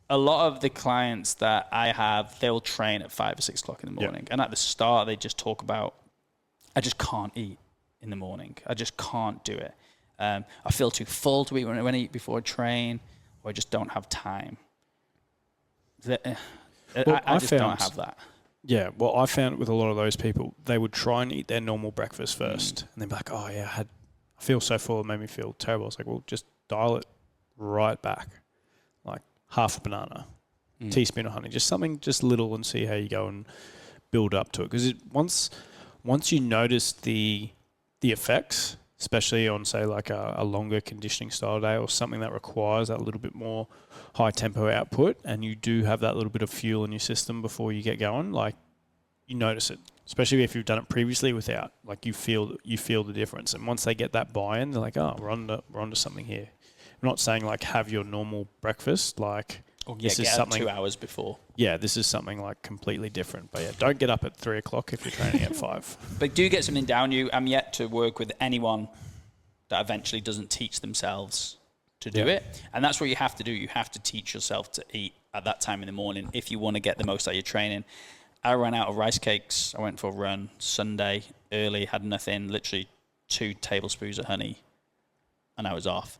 a lot of the clients that I have, they'll train at 5 or 6 o'clock in the morning. Yep. And at the start, they just talk about, I just can't eat in the morning. I just can't do it. I feel too full to eat when I eat before I train, or I just don't have time. I just don't have that. Yeah, well, I found with a lot of those people, they would try and eat their normal breakfast first, and then be like, "Oh yeah, I feel so full, it made me feel terrible." I was like, "Well, just dial it right back, like half a banana, teaspoon of honey, just something just little, and see how you go and build up to it." Because once you notice the effects, especially on say like a longer conditioning style day or something that requires that little bit more high tempo output, and you do have that little bit of fuel in your system before you get going, like you notice it, especially if you've done it previously without, like you feel the difference. And once they get that buy-in, they're like, oh, we're onto something here. I'm not saying like have your normal breakfast, like this is something 2 hours before. Yeah, this is something like completely different. But yeah, don't get up at 3 o'clock if you're training at 5. But do get something down you. I'm yet to work with anyone that eventually doesn't teach themselves to do it. And that's what you have to do. You have to teach yourself to eat at that time in the morning if you want to get the most out of your training. I ran out of rice cakes. I went for a run Sunday early, had nothing, literally 2 tablespoons of honey, and I was off.